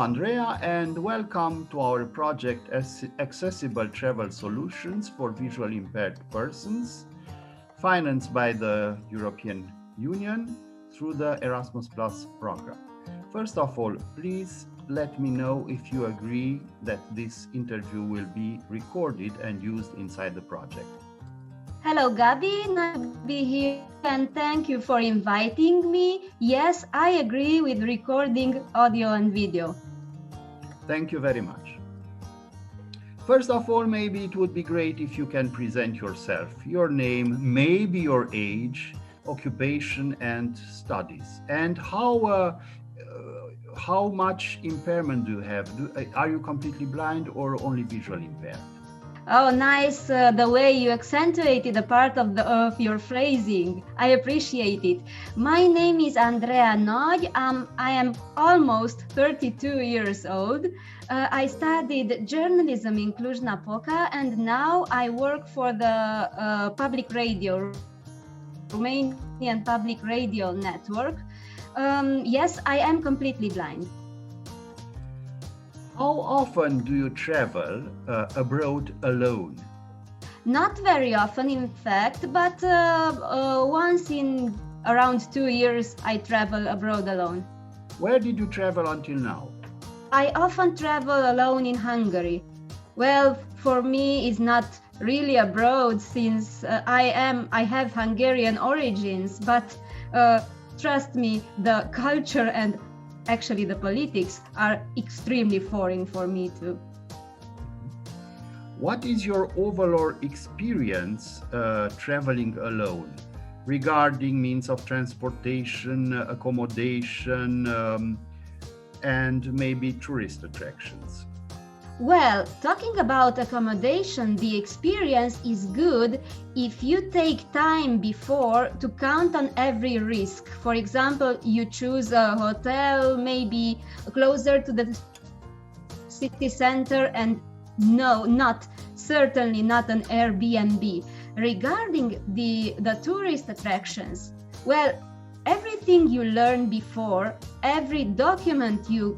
Andrea, and welcome to our project Accessible Travel Solutions for Visually Impaired Persons, financed by the European Union through the Erasmus Plus program. First of all, please let me know if you agree that this interview will be recorded and used inside the project. Hello, Gabi. Nice to be here, and thank you for inviting me. Yes, I agree with recording audio and video. Thank you very much. First of all, maybe it would be great if you can present yourself, your name, maybe your age, occupation, and studies, and how much impairment do you have? Are you completely blind or only visually impaired? Oh, nice, the way you accentuated a part of your phrasing. I appreciate it. My name is Andrea. I am almost 32 years old. I studied journalism in Cluj-Napoca, and now I work for the public radio, Romanian Public Radio Network. Yes, I am completely blind. How often do you travel abroad alone? Not very often, in fact, but once in around 2 years, I travel abroad alone. Where did you travel until now? I often travel alone in Hungary. Well, for me, it's not really abroad since I have Hungarian origins, but trust me, the culture and actually the politics are extremely foreign for me too. What is your overall experience traveling alone regarding means of transportation, accommodation, and maybe tourist attractions? Well, talking about accommodation, the experience is good if you take time before to count on every risk. For example, you choose a hotel maybe closer to the city center and certainly not an Airbnb. Regarding the tourist attractions, well, everything you learn before, every document you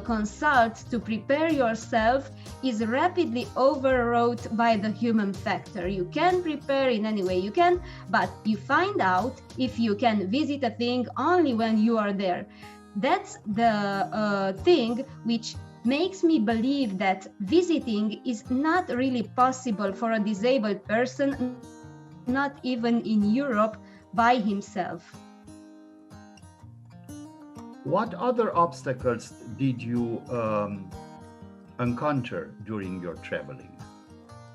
consult to prepare yourself is rapidly overwrought by the human factor. You can prepare in any way you can, but you find out if you can visit a thing only when you are there. That's the thing which makes me believe that visiting is not really possible for a disabled person, not even in Europe, by himself. What other obstacles did you encounter during your traveling?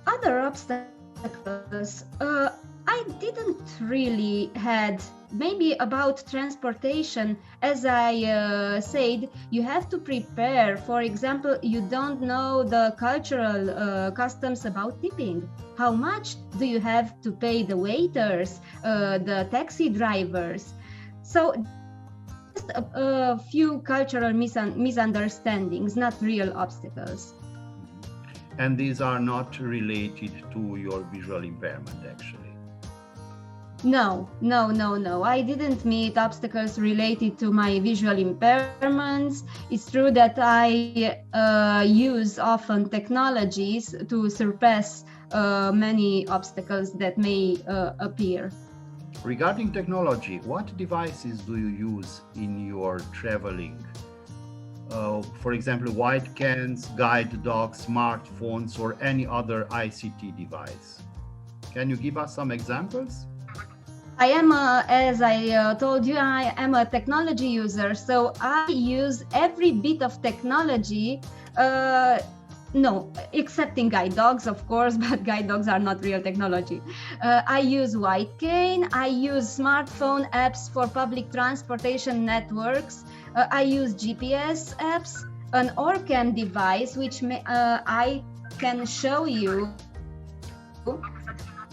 Other obstacles, I didn't really had. Maybe about transportation, as I said, you have to prepare. For example, you don't know the cultural customs about tipping. How much do you have to pay the waiters, the taxi drivers? So just a few cultural misunderstandings, not real obstacles. And these are not related to your visual impairment, actually. No. I didn't meet obstacles related to my visual impairments. It's true that I use often technologies to surpass many obstacles that may appear. Regarding technology, what devices do you use in your traveling? For example, white cans, guide dogs, smartphones, or any other ICT device. Can you give us some examples? I am, as I told you, I am a technology user, so I use every bit of technology, excepting guide dogs, of course, but guide dogs are not real technology. I use white cane, I use smartphone apps for public transportation networks, I use GPS apps, an OrCam device, which I can show you,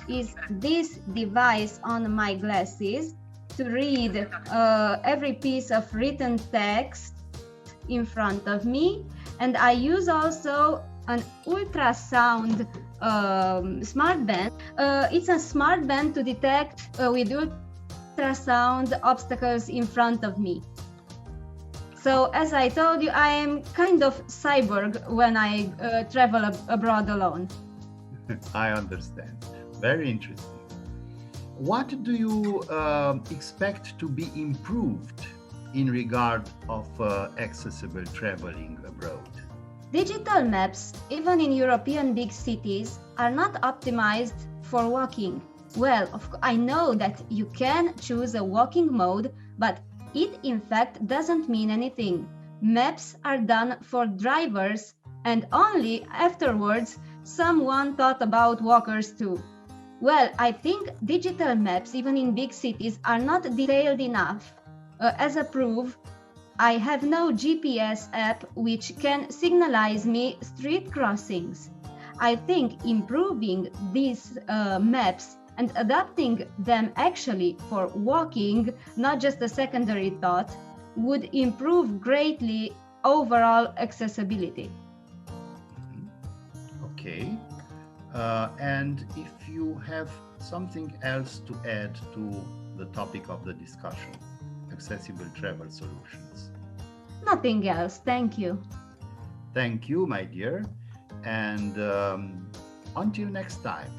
is this device on my glasses to read every piece of written text in front of me. And I use also an ultrasound smart band. It's a smart band to detect with ultrasound obstacles in front of me. So, as I told you, I am kind of cyborg when I travel abroad alone. I understand. Very interesting. What do you expect to be improved in regard of accessible traveling abroad? Digital maps, even in European big cities, are not optimized for walking. Well, I know that you can choose a walking mode, but it in fact doesn't mean anything. Maps are done for drivers, and only afterwards someone thought about walkers too. Well, I think digital maps, even in big cities, are not detailed enough. As a proof, I have no GPS app which can signalize me street crossings. I think improving these maps and adapting them actually for walking, not just a secondary thought, would improve greatly overall accessibility. Okay. And if you have something else to add to the topic of the discussion, accessible travel solutions. Nothing else, thank you. Thank you, my dear. And until next time.